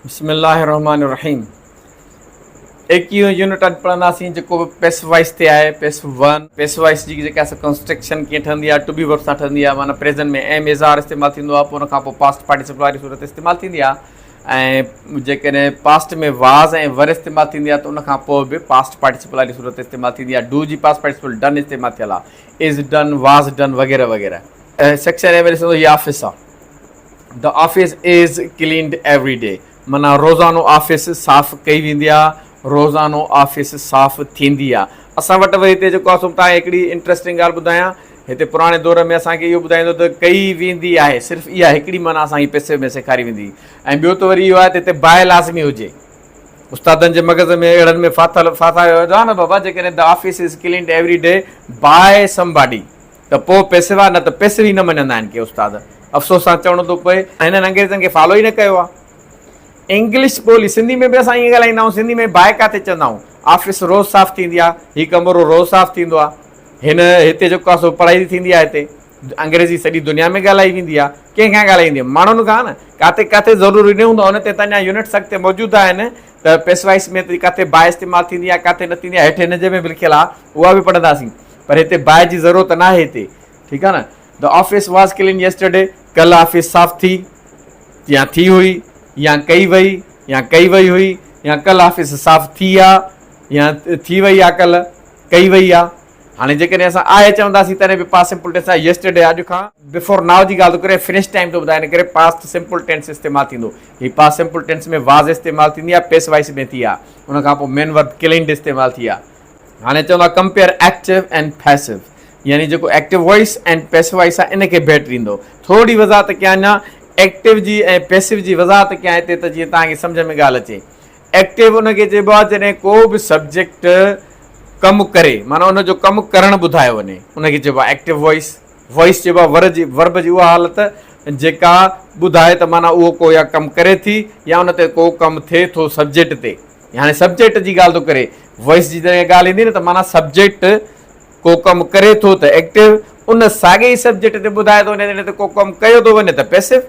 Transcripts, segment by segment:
बिस्मिल्लाहिर्रहमानिर्रहीम। एक यूनिट अॼु पढ़ंदासीं जेको पेसिव वॉइस ते आहे। पेसिव वन पेसिव वॉइस जी जेका कंस्ट्रक्शन कीअं ठहंदी आहे, टू बी वर्ब सां ठहंदी आहे। माना प्रेज़ेंट में एम इज़ आर इस्तेमालु थींदो आहे, पोइ उन खां पोइ पास्ट पार्टिसिपल वारी सूरत इस्तेमालु थींदी आहे। ऐं जेकॾहिं पास्ट में वाज़ ऐं वर इस्तेमालु थींदी आहे त उन खां पोइ बि पास्ट पार्टिसिपल वारी सूरत इस्तेमालु थींदी आहे। डू जी पास्ट पार्टिसिपल डन इस्तेमालु थियल आहे, इज़ डन, वाज़ डन वग़ैरह वग़ैरह। सेक्शन ए में ॾिसंदो हीअ ऑफिस आहे। The office is cleaned every day, माना रोज़ानो ऑफिस साफ़ कई वेंदी आहे, रोज़ानो ऑफिस साफ़ थींदी आहे। असां वटि वरी हिते जेको आहे तव्हांखे हिकिड़ी इंट्रस्टिंग ॻाल्हि ॿुधायां। हिते पुराणे दौर में असांखे इहो ॿुधाईंदो त कई वेंदी आहे, सिर्फ़ु इहा हिकिड़ी माना असांजी पैसे में सेखारी वेंदी। ऐं ॿियो त वरी इहो आहे त हिते बाहि लाज़मी हुजे। उस्तादनि जे मग़ज़ में अहिड़नि में फाथायो वेंदो आहे न बाबा, जेकॾहिं the office is cleaned every day by somebody, त पोइ पैसिव आहे, न त पैसिव ई न मञंदा आहिनि के उस्ताद। अफ़सोस सां चवणो थो पए, हिननि अंग्रेज़नि खे फॉलो ई न कयो आहे। इंग्लिश ॿोली, सिंधी में बि असां ईअं ॻाल्हाईंदा आहियूं, सिंधी में बाहि काथे चवंदा आहियूं, ऑफिस रोज़ साफ़ थींदी आहे, हीउ कमरो रोज़ साफ़ थींदो आहे। हिते जेको आहे सो पढ़ाई थींदी आहे, हिते अंग्रेज़ी सॼी दुनिया में ॻाल्हाई वेंदी आहे। कंहिंखां ॻाल्हाईंदी आहे? माण्हुनि खां न। काथे काथे ज़रूरी न हूंदो, हुन ते त अञा यूनिट्स अॻिते मौजूदु आहिनि त पेसिव वॉइस में काथे बाहि इस्तेमालु थींदी आहे, काथे न थींदी आहे। हेठि हिन जे में बि लिखियलु आहे, उहा बि पढ़ंदासीं, पर हिते बाहि जी ज़रूरत न आहे हिते। ठीकु आहे न। The office was clean yesterday, कल्ह ऑफिस साफ़ थी, या थी हुई, या कई वई, या कई वई हुई, या कल्ह ऑफिस साफ़ थी आहे, या थी वई आहे, कल्ह कई वई आहे। हाणे जेकॾहिं असां आहे चवंदासीं तॾहिं बि पास्ट सिंपल टेंस आहे। येस्टरडे अॼु खां, बिफोर नाउ जी ॻाल्हि थो करे, फिनिश टाइम थो ॿुधाए, इन करे पास्ट सिंपल टेंस इस्तेमालु थींदो। हीअ पास्ट सिंपल टेंस में वाज़ इस्तेमालु थींदी आहे, पेसिव वॉइस में थी आहे, उन खां पोइ मेन वर्ब क्लीन्ड इस्तेमालु थी आहे। हाणे चवंदो आहे कंपेयर एक्टिव एंड पैसिव, यानी जेको active voice and passive voice आहे इनखे भेट ॾींदो। थोरी वज़ाहत कयां अञा एक्टिव जी ऐं पैसिव जी वज़ाहत कयां हिते, त जीअं तव्हांखे सम्झ में ॻाल्हि अचे। एक्टिव उनखे चइबो आहे जॾहिं को बि सब्जेक्ट कमु करे, माना उनजो कमु करणु ॿुधायो वञे, उनखे चइबो आहे एक्टिव वॉइस। वॉइस चइबो आहे वर्ब जी उहा हालत जेका ॿुधाए त माना उहो को या कमु करे थी, या उन ते को कमु थिए थो सब्जेक्ट ते। हाणे सब्जेक्ट जी ॻाल्हि थो करे, वॉइस जी जॾहिं ॻाल्हि ईंदी न त माना सब्जेक्ट को कमु करे थो त एक्टिव, उन साॻे ई सब्जेक्ट ते ॿुधाए थो वञे त को कमु कयो थो वञे त पैसिव।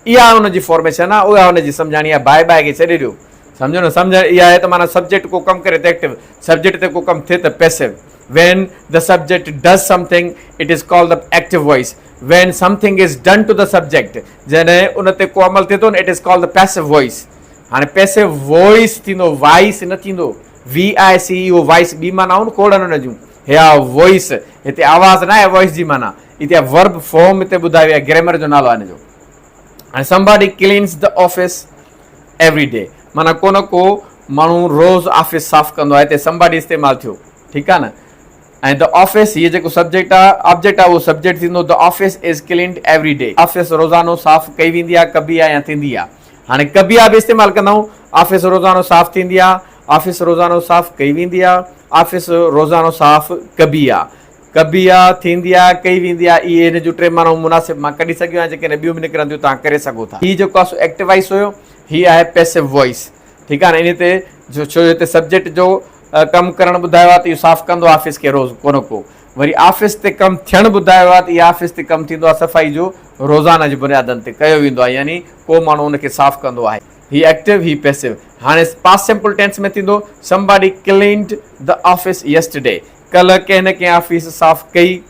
इहा हुनजी फॉर्मेशन आहे, उहा हुनजी सम्झाणी आहे। बाए बाए खे छॾे ॾियो, सम्झो न। सम्झ इहा आहे त माना सब्जेक्ट को कमु करे त एक्टिव, सब्जेक्ट ते को कमु थिए त passive. When the subject does something it is called the active voice. When something is done to the subject, जॾहिं उन ते को अमल थिए थो न, it is called the passive voice. हाणे पैसिव वॉइस थींदो, वाइस न थींदो। VICE उहो वाइस ॿी माना न खोड़नि हुन जूं। या वॉइस हिते आवाज़ न आहे, वॉइस जी माना हिते वर्ब फॉर्म हिते ॿुधायो आहे, ग्रामर जो नालो आहे हिन जो। हाणे somebody cleans the office every day, माना को न को माण्हू रोज़ ऑफिस साफ़ कंदो आहे, हिते somebody इस्तेमालु थियो। ठीकु आहे न। ऐं द ऑफिस, हीअ जेको सब्जेक्ट आहे, ऑब्जेक्ट आहे, उहो सब्जेक्ट थींदो। The office is cleaned every day, office रोज़ानो साफ़ कई वेंदी आहे, कबी आहे या थींदी आहे। हाणे कबी आहे बि इस्तेमालु कंदाऊं। ऑफिस रोज़ानो साफ़ थींदी आहे, ऑफिस रोज़ानो साफ़ कई वेंदी आहे, ऑफिस रोज़ानो साफ़ कबी आहे, कबी आहे, थींदी आहे, कई वेंदी आहे। इहे हिन जूं टे माण्हू मुनासिब मां कढी सघियो आहियां, जेकॾहिं ॿियूं बि निकिरंदियूं तव्हां करे सघो था। हीअ जेको आहे एक्टिव वॉइस हुयो, हीअ आहे पैसिव वॉइस। ठीकु आहे न। इन ते छो हिते सब्जेक्ट जो कमु करणु ॿुधायो आहे त इहो साफ़ कंदो ऑफिस खे रोज़ को न को। वरी ऑफिस ते कमु थियणु ॿुधायो आहे त इहा ऑफिस ते कमु थींदो आहे, सफ़ाई जो रोज़ाना जी बुनियादनि ते कयो वेंदो आहे, यानी को माण्हू उनखे साफ़ कंदो आहे। हीअ एक्टिव, हीअ पैसिव। हाणे पास्ट सिंपल टेंस में थींदो somebody cleaned the office yesterday, कल्ह कंहिं न कंहिं ऑफिस साफ़ कई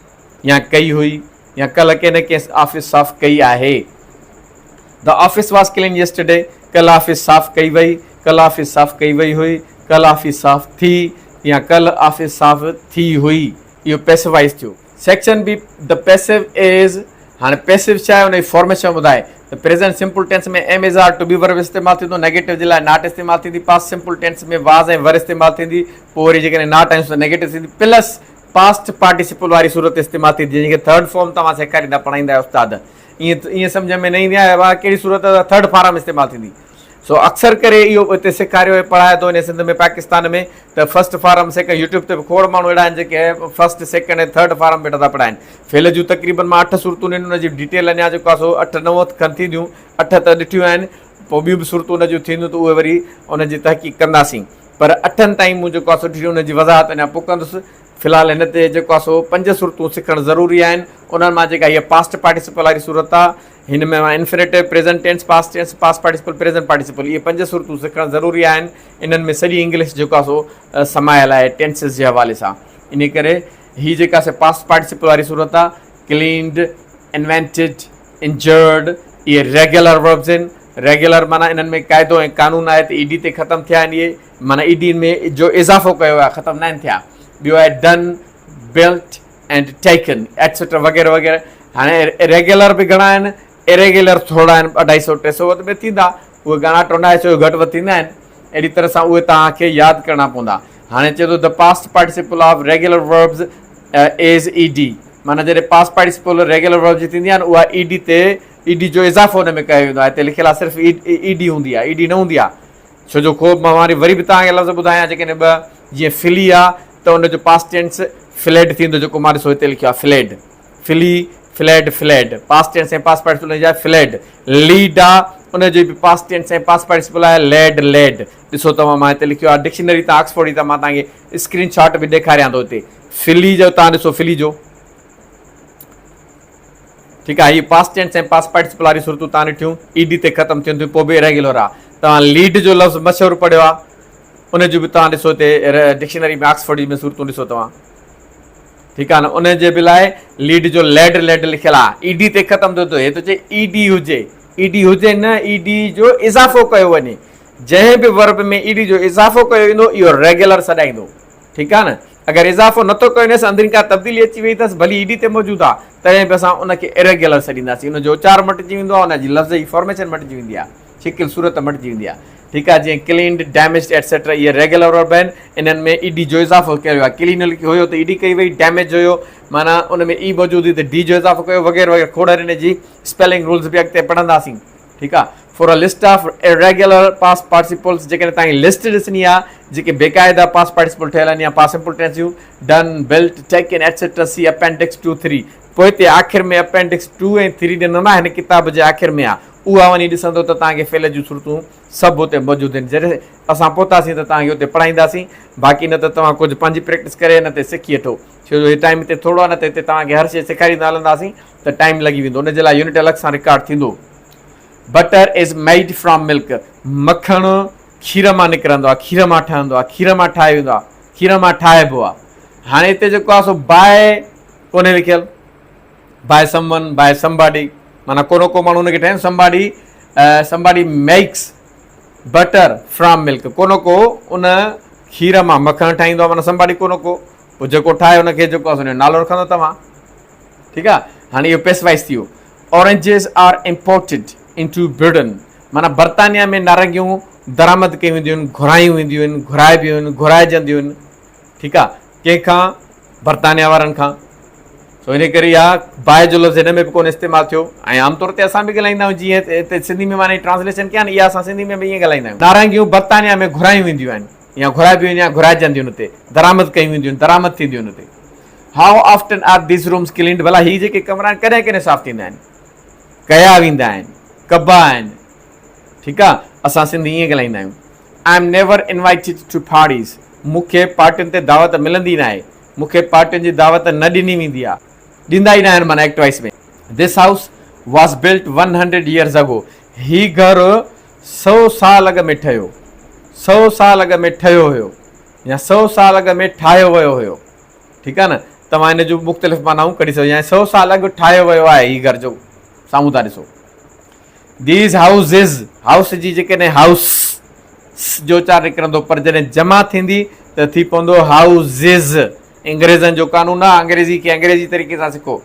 या कई हुई, या कल्ह कंहिं न कंहिं ऑफिस साफ़ कई आहे। The office was clean yesterday, कल्ह ऑफिस साफ़ कई वई, कल्ह ऑफिस साफ़ कई वई हुई, कल्ह ऑफिस साफ़ थी, या कल्ह ऑफिस साफ़ थी हुई। इहो पैसिव वॉइस थियो। Section B the passive is, हाणे पैसिव छा आहे उनजी फॉर्मेशन ॿुधाए। त प्रेज़ेंट सिंपल टेंस में am is are to be verb इस्तेमालु थींदो, नेगेटिव जे लाइ नॉट इस्तेमालु थींदी। पास्ट सिंपल टेंस में वाज़ ऐं वर इस्तेमालु थींदी, पोइ वरी जेकॾहिं नॉट आहियूं त नेगेटिव थींदी। प्लस पास्ट पार्टिसिपल वारी सूरत इस्तेमालु थींदी, जंहिंखे थर्ड फॉर्म तव्हां सेखारींदा पढ़ाईंदा आहियो उस्ताद। ईअं सम्झ में न ईंदी आहे कहिड़ी सूरत थर्ड फॉर्म इस्तेमालु थींदी। सो अक्सर करे इहो हिते सेखारियो ऐं पढ़ाए थो वञे सिंध में, पाकिस्तान में, त फर्स्ट फॉर्म सेकेंड। यूट्यूब ते खोड़ माण्हू अहिड़ा आहिनि जेके फर्स्ट सेकेंड ऐं थर्ड फॉर्म वेठा था पढ़ाइनि। फेल जूं तक़रीबन मां 8 सूरतूं आहिनि, उनजी डिटेल अञा जेको आहे सो 8-9 खनि थींदियूं। 8 त ॾिठियूं आहिनि, पोइ ॿियूं बि सूरतूं उनजूं थींदियूं, त उहे वरी उनजी तहक़ीक़ कंदासीं। पर 8 ताईं मूं जेको आहे सुठी उनजी वज़ाहत अञा पोइ कंदुसि। फ़िलहालु हिन ते जेको आहे सो 5 सूरतूं सिखणु ज़रूरी आहिनि। उन्हनि मां जेका हीअ पास्ट पार्टिसिपल वारी सूरत आहे, हिन में मां infinitive, present tense, past tense, past participle, present participle, इहे 5 सूरतूं सिखणु ज़रूरी आहिनि. इन्हनि में सॼी इंग्लिश जेको आहे सो समायल आहे टेंसिस जे हवाले सां. इन करे हीअ जेका पास्ट पार्टिसिपल वारी सूरत आहे, क्लीन्ड, इन्वेंटेड, इंजर्ड, इहे रेगुलर वर्ब्स आहिनि. रेगुलर माना इन्हनि में क़ाइदो ऐं कानून आहे त ईडी ते ख़तमु थिया आहिनि. इहे माना ईडी में जो इज़ाफ़ो कयो आहे, ख़तमु न आहिनि थिया. ॿियो आहे done, built and taken etcetera वग़ैरह वग़ैरह. हाणे रेगुलर बि घणा आहिनि, इरेगुलर थोरा आहिनि, 250-300 वधि में थींदा. उहे घणा 250 घटि वधि थींदा आहिनि. अहिड़ी तरह सां उहे तव्हांखे यादि करणा पवंदा. हाणे चए थो the past participle of regular verbs is ED. माना जॾहिं पास्ट पार्टिसिपल रेगुलर वर्ब जी थींदी आहे न, उहा ईडी ते ईडी जो इज़ाफ़ो हुन में कयो वेंदो आहे. हिते लिखियलु आहे सिर्फ़ु ईडी हूंदी आहे, ईडी न हूंदी आहे. छो जो को मां वरी बि तव्हांखे लफ़्ज़ ॿुधायां, जेकॾहिं ॿ जीअं फिली आहे त उनजो पास्ट टेंस फ्लेड थींदो, जेको मां ॾिसो हिते लिखियो आहे fled. Flee, fled, fled past tense ऐं पास्ट पार्टिसिपल जा फ्लेड. लीड आहे उनजो बि पास्ट टेंस ऐं पास्ट पार्टिसिपल आहे लेड, लेड. ॾिसो तव्हां, मां हिते लिखियो आहे डिक्शनरी तव्हां ऑक्सफोर्ड जी, त मां तव्हांखे स्क्रीन शॉट बि ॾेखारियां थो. हिते फिली जो तव्हां ॾिसो, फिली जो ठीकु आहे. हीअ पास्ट टेंस ऐं पास्ट पार्टिसिपल वारी सूरतूं तव्हां ॾिठियूं, ईडी ते ख़तमु थियनि थियूं, पोइ बि रेगुलर आहे. तव्हां लीड जो लफ़्ज़ मशहूरु पढ़ियो आहे, उनजो बि तव्हां ॾिसो हिते डिक्शनरी में ऑक्सफोर्ड में सूरतूं ॾिसो तव्हां. ठीकु आहे न. उनजे बि लाइ लीड जो लेड, लेड लिखियलु आहे. ईडी ते ख़तमु थियो, हे थो चए ईडी हुजे. ईडी हुजे न, ईडी जो इज़ाफ़ो कयो वञे. जंहिं बि वर्ब में ईडी जो इज़ाफ़ो कयो वेंदो, इहो रेगुलर सॾाईंदो. ठीकु आहे न. अगरि इज़ाफ़ो नथो कयो वञेसि, अंदरि का तब्दीली अची वई अथसि, भली ईडी ते मौजूदु आहे, तॾहिं बि असां उनखे इरेगुलर सॾींदासीं. उनजो उचार मटिजी वेंदो आहे, उनजी लफ़्ज़ जी फॉर्मेशन मटिजी वेंदी आहे, शिकिल सूरत मटिजी वेंदी आहे. ठीकु आहे. जीअं क्लीन्ड, डैमेज्ड एटसेट्रा, इहे रेगुलर वर्ब आहिनि. इन्हनि में ईडी जो इज़ाफ़ो कयो आहे. क्लीन हुयो त ईडी कई वई, डैमेज हुयो माना उन में ई मौजूदु हुई त डी जो इज़ाफ़ो कयो, वग़ैरह वग़ैरह. खोड़ हिन जी स्पेलिंग रूल्स बि अॻिते पढ़ंदासीं. ठीकु आहे. For a list of irregular past participles, जेकॾहिं तव्हांजी लिस्ट ॾिसणी आहे, जेके बेक़ाइदा पास्ट पार्टिसिपल ठहियल आहिनि या पास्ट सिंपल टेंसियूं, done, built, taken etcetera, see appendix 2-3. पोइ हिते आख़िर में अपेंडिक्स 2 ऐं 3 ॾिनल आहे, हिन किताब जे आख़िर में आहे. उहा वञी ॾिसंदो त तव्हांखे फेल जूं सूरतूं सभु हुते मौजूदु आहिनि. जॾहिं असां पहुतासीं त तव्हांखे हुते पढ़ाईंदासीं. बाक़ी न त तव्हां कुझु पंहिंजी प्रैक्टिस करे न त सिखी वठो. छो जो हीउ टाइम हिते थोरो आहे, न त हिते तव्हांखे हर शइ सेखारींदा हलंदासीं त टाइम लॻी वेंदो. उनजे लाइ यूनिट अलॻि सां रिकॉर्ड थींदो. Butter is made from milk. मखण खीर मां निकिरंदो आहे, खीर मां ठहंदो आहे, खीर मां ठाहे वेंदो आहे, खीर मां ठाहिबो आहे. हाणे हिते जेको आहे सो बाय कोन्हे लिखियलु, बाय समवन, बाय समबॉडी. माना को माण्हू हुनखे ठाहे. somebody makes butter from milk. को उन खीर मां मखण ठाहींदो आहे. माना somebody को पोइ जेको ठाहे हुनखे जेको आहे हुनजो नालो रखंदो तव्हां. ठीकु आहे. हाणे इहो पेसवाइज़ थी वियो. Oranges are imported into Britain. माना बर्तानिया में नारंगियूं दरामद कयूं वेंदियूं आहिनि, घुरायूं वेंदियूं आहिनि, घुराइबियूं आहिनि, घुराइजंदियूं आहिनि. ठीकु आहे. कंहिंखां? बर्तानिया वारनि खां. सो इन करे इहा बाहि जो लफ़्ज़ हिन में बि कोन इस्तेमालु थियो. ऐं आमतौर ते असां बि ॻाल्हाईंदा आहियूं, जीअं हिते सिंधी में माना ट्रांसलेशन कया न, इहा असां सिंधी में बि ईअं ॻाल्हाईंदा आहियूं. नारंगियूं बर्तानिया में घुरायूं वेंदियूं आहिनि, या घुराइबियूं आहिनि, या घुराइजंदियूं आहिनि. हुते दरामद कयूं वेंदियूं आहिनि, दरामद थींदियूं आहिनि हुते. How often are these rooms cleaned. भला हीअ जेके कमरा आहिनि कॾहिं कॾहिं साफ़ थींदा आहिनि, कया वेंदा आहिनि, कबा आहिनि. ठीकु आहे. असां सिंधी ईअं ॻाल्हाईंदा आहियूं. I am never invited to parties. मूंखे पार्टियुनि ते दावत मिलंदी न आहे, मूंखे पार्टियुनि जी दावत न ॾिनी वेंदी आहे, ॾींदा ई न आहिनि माना एक्टवाइस में. This house was built 100 years ago. हीउ घरु 100 साल अॻ में ठहियो, 100 साल अॻ में ठहियो हुयो, या 100 साल अॻ में ठाहियो वियो हुयो. ठीकु आहे न. तव्हां हिन जूं मुख़्तलिफ़ मानाऊं कढी सघो. या 100 साल अॻु ठाहियो वियो आहे हीउ घर जो. साम्हूं था ॾिसो. दीज़ हाउज़िज़, हाउस जी जेकॾहिं हाउस जो उचार निकिरंदो, पर जॾहिं जमा थींदी त थी पवंदो हाउज़िज़. अंग्रेज़नि जो कानून आहे, अंग्रेज़ी खे अंग्रेज़ी तरीक़े सां सिखो.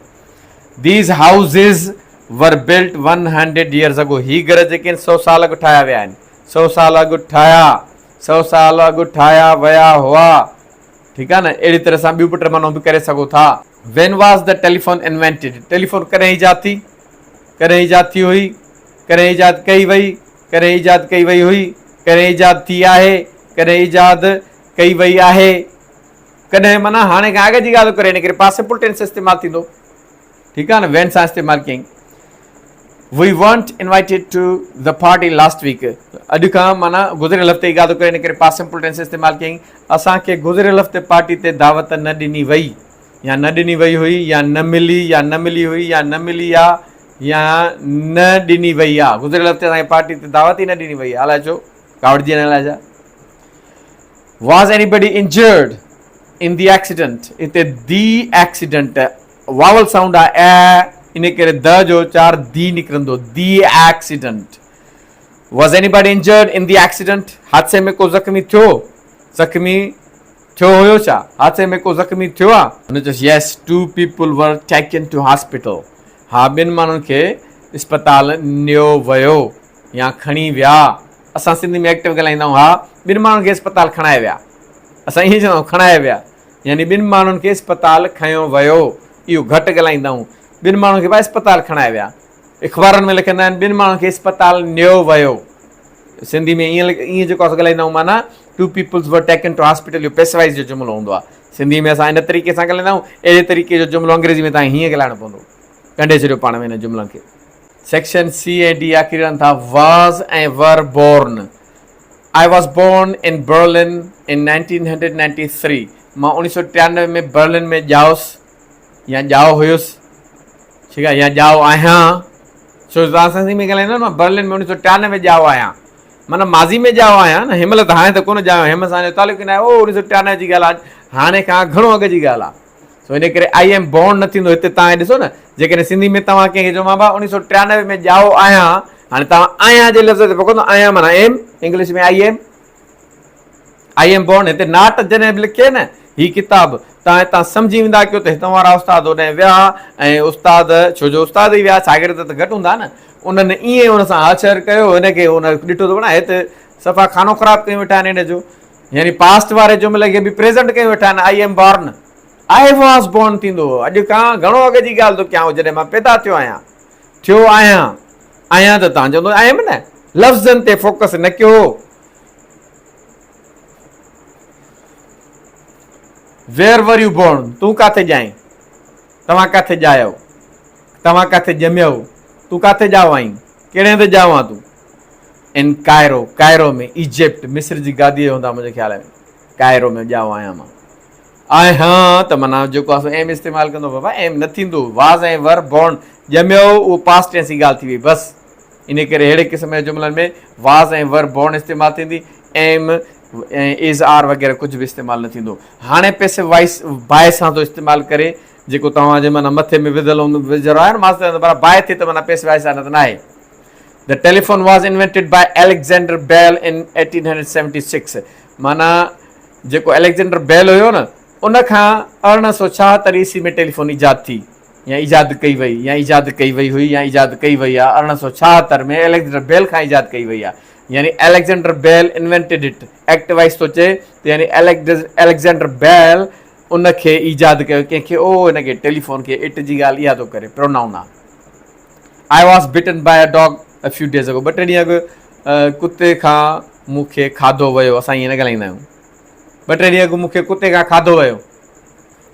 These हाउज़िज़ were built 100 years ago. ही घर जेके आहिनि 100 साल अॻु ठाहिया विया आहिनि. 100 साल अॻु ठाहिया, 100 साल अॻु ठाहिया विया हुआ. ठीकु आहे न. अहिड़ी तरह सां ॿियूं पुट मानो बि करे सघो था. When was the telephone invented. Telephone कॾहिं ईजाद थी, कॾहिं ईजाद थी हुई, कॾहिं ईजाद कई वई, कॾहिं ईजाद कई वई हुई, कॾहिं ईजाद थी आहे, कॾहिं ईजाद कई वई आहे. कॾहिं माना हाणे खां अॻु जी ॻाल्हि करे, इन करे पास्ट सिंपल टेंस इस्तेमालु थींदो. ठीकु आहे न. वेन सां इस्तेमालु कयईं. We weren't invited to the party last week. अॼु खां माना गुज़िरियल हफ़्ते जी ॻाल्हि करे, इन करे पास्ट सिंपल टेंस इस्तेमालु कयईं. असांखे गुज़िरियल हफ़्ते पार्टी ते दावत न ॾिनी वई, या न ॾिनी वई हुई, या न मिली, या न मिली हुई, या न मिली आहे, या न ॾिनी वई आहे। गुज़िरियल हफ़्ते असांखे पार्टी ते दावत ई न ॾिनी वई आहे, अलाए छो, कावड़जी न अलाए छा। Was anybody injured in the accident, हिते दी एक्सीडेंट वावल साउंड आहे ए, इन करे द जो 4 दी निकिरंदो, the accident. Was anybody injured in the accident, हादसे में को ज़ख़्मी थियो, ज़ख़्मी थियो हुयो छा, हादसे में को ज़ख़्मी थियो आहे? हुन चयोसि यस 2 people were taken two hospital, हा 2 माण्हुनि खे अस्पताल नियो वियो या खणी विया। असां सिंधी में एक्टिव ॻाल्हाईंदा आहियूं, हा 2 माण्हुनि खे अस्पताल खणाए विया, असां ईअं चवंदा आहियूं खणाए विया, यानी 2 माण्हुनि खे अस्पताल खयो वियो, इहो घटि ॻाल्हाईंदा आहियूं। 2 माण्हुनि खे भाई अस्पताल खणाए विया, अख़बारनि में लिखंदा आहिनि 2 माण्हुनि खे अस्पताल नियो वियो। सिंधी में ईअं जेको असां ॻाल्हाईंदा आहियूं माना 2 peoples were taken two hospital, इहो पेशवाइज़ जो जुमिलो हूंदो आहे। सिंधी में असां इन तरीक़े सां ॻाल्हाईंदा आहियूं, अहिड़े तरीक़े जो जुमिलो अंग्रेज़ी में तव्हां हीअं ॻाल्हाइणो पवंदो, कंडे छॾियो पाण में हिन जुमिलनि खे। सेक्शन सी ऐं डी आख़िरी रहनि था वॉज़ ऐं were born. I was born in Berlin in 1993, मां 1993 में बर्लिन में ॼाओसि या ॼाओ हुयुसि, ठीकु आहे, या ॼाओ आहियां, छो तव्हां सिंधी में ॻाल्हाईंदा मां बर्लिन में 1993 में ॼाओ आहियां, माना माज़ी में ॼाओ आहियां न, हिनमहिल त हाणे त कोन ॼाओ, हिनमहिल असांजो तालुक न आहे, 1993 जी ॻाल्हि आहे, हाणे खां घणो अॻु जी ॻाल्हि आहे। सो इन करे आई एम बॉर्न न थींदो, हिते तव्हां ॾिसो न, जेकॾहिं सिंधी में तव्हां कंहिंखे चओ मां 1993 में ॼाओ आहियां, हाणे तव्हां आहियां जे लफ़्ज़ ते पकंदो, आहियां माना एम, इंग्लिश में आई एम बॉर्न। हिते नाट जॾहिं बि लिखे न हीअ किताब, तव्हां हितां सम्झी वेंदा कयो त हितां वारा उस्ताद होॾे विया, ऐं उस्ताद छो जो उस्ताद ई विया, शागिर्द त घटि हूंदा न, उन्हनि ईअं हुन सां आचर कयो, हिनखे हुन ॾिठो त बणाए हिते सफ़ा खानो ख़राबु कयूं वेठा आहिनि हिन जो, यानी पास्ट वारे जुमिले खे बि प्रेज़ेंट कयूं वेठा आहिनि। I am born, I was born थींदो, अॼु खां घणो अॻु जी ॻाल्हि थो कयां, जॾहिं मां पैदा थियो आहियां, आहियां त तव्हां चवंदो आहियां न, लफ़्ज़नि ते फोकस न कयो। वेयर वर यू बॉर्न, तूं काथे ॼाहीं, तव्हां काथे ॼायो, तव्हां काथे ॼमियो, तूं काथे ॼाओ आहीं, कहिड़े हंधि ॼाओ आहे तूं? इन कायरो, कायरो में, इजिप्ट, मिस्र जी गादीअ हूंदा मुंहिंजे ख़्याल में, कायरो में ॼाओ आहियां मां। आहियां त माना जेको आहे एम इस्तेमालु कंदो, बाबा एम न थींदो, वाज़ ऐं वर बॉर्न ॼमियो, उहो पास्ट टेंस जी ॻाल्हि थी वई बसि। इन करे अहिड़े क़िस्म जे जुमिलनि में वाज़ ऐं वर बॉर्न इस्तेमालु थींदी, एम ऐं इज़ आर वग़ैरह कुझु बि इस्तेमालु न थींदो। हाणे पैसिव वॉइस बाय सां थो इस्तेमालु करे, जेको तव्हांजे माना मथे में विधल हूंदो विझियो आहे न मास्तर, पर बाय थिए त माना पैसिव वॉइस आहे, न त न आहे। The telephone was invented by Alexander Bell in 1876, माना जेको एलेक्जेंडर बेल हुयो न, उन खां 1876 ईस्वी में टेलीफोन ईजाद थी, या ईजाद कई वई, या ईजाद कई वई हुई, या ईजाद कई वई आहे 1876 में एलेक्जेंडर बेल खां ईजाद कई वई आहे, यानी Alexander Bell invented it, active voice थो चए त यानी एलेक्जेंडर बेल उन खे ईजाद कयो, कंहिंखे ओ हिनखे टेलीफोन खे, इट जी ॻाल्हि इहा थो करे, प्रोनाउन आहे। I was bitten by a dog a few days ago, 2 ॾींहं अॻु कुते खां मूंखे खाधो वियो, असां ईअं न ॻाल्हाईंदा आहियूं, 2 ॾींहं अॻु मूंखे कुते खां खाधो वियो,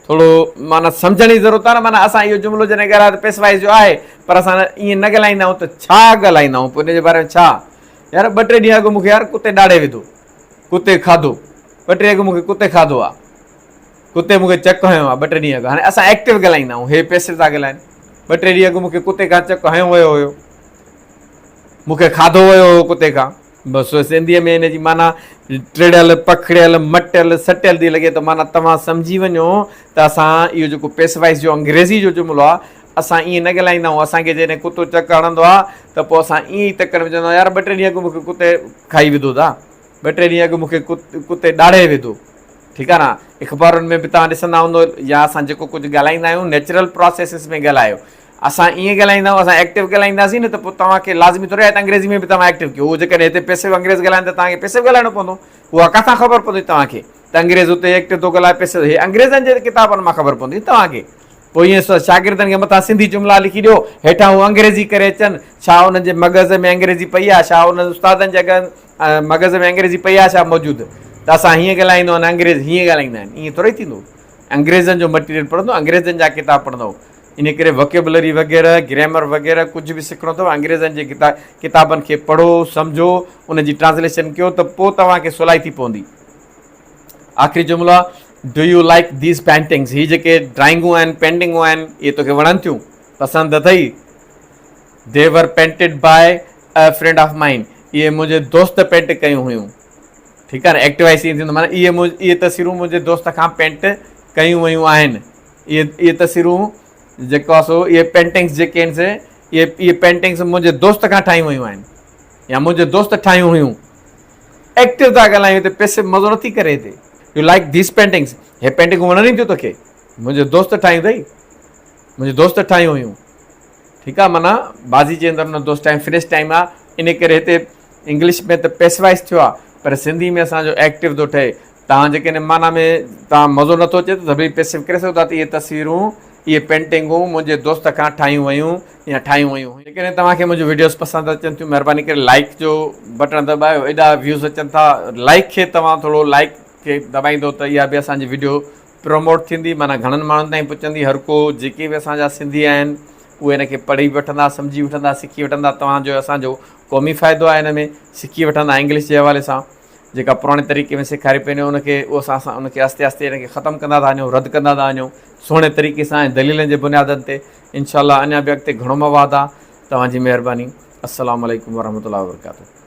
थोरो माना सम्झण जी ज़रूरत आहे न, माना असां इहो जुमिलो जॾहिं ॻाल्हायो त पेशवाइज़ जो आहे, पर असां ईअं न ॻाल्हाईंदा आहियूं त छा ॻाल्हाईंदा आहियूं, पोइ हिन जे बारे में छा, यार 2-3 ॾींहं अॻु मूंखे यार कुते ॾाढे विधो, कुते खाधो, 2-3 ॾींहं अॻु मूंखे कुते खाधो आहे, कुते मूंखे चक हयो आहे 2-3 ॾींहं अॻु। हाणे असां एक्टिव ॻाल्हाईंदा आहियूं, हे पैसिव था ॻाल्हाइनि, 2-3 ॾींहं अॻु मूंखे कुते खां चक हयो वियो हुयो, मूंखे खाधो वियो हुयो कुते खां, बसि सिंधीअ में हिन जी माना टिड़ियल पखड़ियल मटियल सटियल थी लॻे, त माना तव्हां सम्झी वञो त असां इहो जेको पेशवाइज़ जो अंग्रेज़ी जो जुमिलो आहे, असां ईअं न ॻाल्हाईंदा आहियूं। असांखे जॾहिं कुतो चक हणंदो आहे त पोइ असां ईअं ई तकड़ में चवंदा आहियूं, यार 2-3 ॾींहं अॻु मूंखे कुते खाई विधो था, 2-3 ॾींहं अॻु मूंखे कुते ॾाढे विधो, ठीकु आहे न। अख़बारुनि में बि तव्हां ॾिसंदा हूंदो, या असां जेको कुझु ॻाल्हाईंदा आहियूं नेचुरल प्रोसेसिस में ॻाल्हायो, असां ईअं ॻाल्हाईंदा आहियूं, असां एक्टिव ॻाल्हाईंदासीं न त पोइ तव्हांखे लाज़मी थोरे आहे त अंग्रेज़ी में बि तव्हां एक्टिव कयो। उहो जेकॾहिं हिते पैसिव अंग्रेज़ ॻाल्हाइनि त तव्हांखे पैसिव ॻाल्हाइणो पवंदो, उहा किथां ख़बर पवंदी तव्हांखे त अंग्रेज़ हुते एक्टिव थो ॻाल्हाए पैसिव, हे अंग्रेज़नि जे किताबनि मां ख़बर पवंदी तव्हांखे। पोइ ईअं शागिर्दनि खे मथां सिंधी जुमिला लिखी ॾियो, हेठां उहो अंग्रेज़ी करे अचनि, छा उन्हनि जे मग़ज़ में अंग्रेज़ी पई आहे, छा उन उस्तादनि जे अॻियां मग़ज़ में अंग्रेज़ी पई आहे छा मौजूदु, त असां हीअं ॻाल्हाईंदो आहिनि, अंग्रेज़ हीअं ॻाल्हाईंदा आहिनि, ईअं थोरे थींदो। अंग्रेज़नि जो मटीरियल पढ़ंदो, अंग्रेज़नि जा किताब पढ़ंदो, इन करे वोकेबुलरी वग़ैरह ग्रामर वग़ैरह कुझु बि सिखणो अथव अंग्रेज़नि जे किताबनि खे पढ़ो, सम्झो, उनजी ट्रांसलेशन कयो, त पोइ तव्हांखे सवलाई थी पवंदी। आख़िरी जुमिलो आहे, do U like these paintings, हीअ जेके ड्राइंगूं आहिनि पेंटिंगूं आहिनि, इहे तोखे वणनि थियूं, पसंदि अथई? They were painted by a friend of mine, ये मुंहिंजे दोस्त पेंट कयूं हुयूं। ठीकु आहे न, एक्टिव वॉइस ईअं थींदो, माना इहे तस्वीरूं मुंहिंजे दोस्त खां पेंट कयूं वयूं आहिनि। इहे तस्वीरूं जेको आहे सो इहे पेंटिंग्स जेके आहिनि से इहे पेंटिंग्स मुंहिंजे दोस्त खां ठाहियूं वयूं आहिनि या मुंहिंजे दोस्त ठाहियूं हुयूं। एक्टिव था ॻाल्हायूं हिते, पैसिव मज़ो नथी करे हिते। यू लाइक दीस पेंटिंग्स, हे पेंटिंग वणनि थियूं तोखे? मुंहिंजे दोस्त ठाहियूं अथई, मुंहिंजे दोस्त ठाहियूं हुयूं। ठीकु आहे, माना बाज़ी जे अंदरि हुन दोस्त टाइम फिनिश टाइम आहे, इन करे हिते इंग्लिश में त पैसिवाइज़ थियो आहे, पर सिंधी में असांजो एक्टिव थो ठहे। तव्हां जेकॾहिं माना में तव्हां मज़ो नथो अचे त भई पैसिव करे सघो था त इहे तस्वीरूं इहे पेंटिंगूं मुंहिंजे दोस्त खां ठाहियूं वयूं या ठाहियूं वयूं। जेकॾहिं तव्हांखे मुंहिंजो वीडियोस पसंदि अचनि थियूं, महिरबानी करे लाइक जो बटन दॿायो। एॾा व्यूज़ अचनि था, लाइक खे तव्हां थोरो लाइक खे दॿाईंदो त इहा बि असांजी वीडियो प्रमोट थींदी, माना घणनि माण्हुनि ताईं पहुचंदी। हर को जेके बि असांजा सिंधी आहिनि उहे हिन खे पढ़ी वठंदा, सम्झी वठंदा, सिखी वठंदा। तव्हांजो असांजो क़ौमी फ़ाइदो आहे, हिन में सिखी वठंदा इंग्लिश जे हवाले सां। जेका पुराणे तरीक़े में सेखारे पई वञे उनखे उहो असां उनखे आस्ते आस्ते हिनखे ख़तमु कंदा था वञूं, रद्द कंदा था वञूं सुहिणे तरीक़े सां ऐं दलीलनि जे बुनियादनि ते। इंशाअल्लाह अञा बि अॻिते घणो मवादु आहे। तव्हांजी महिरबानी। अस्सलामु अलैकुम वरहमतुल्लाहि वबरकातुहू।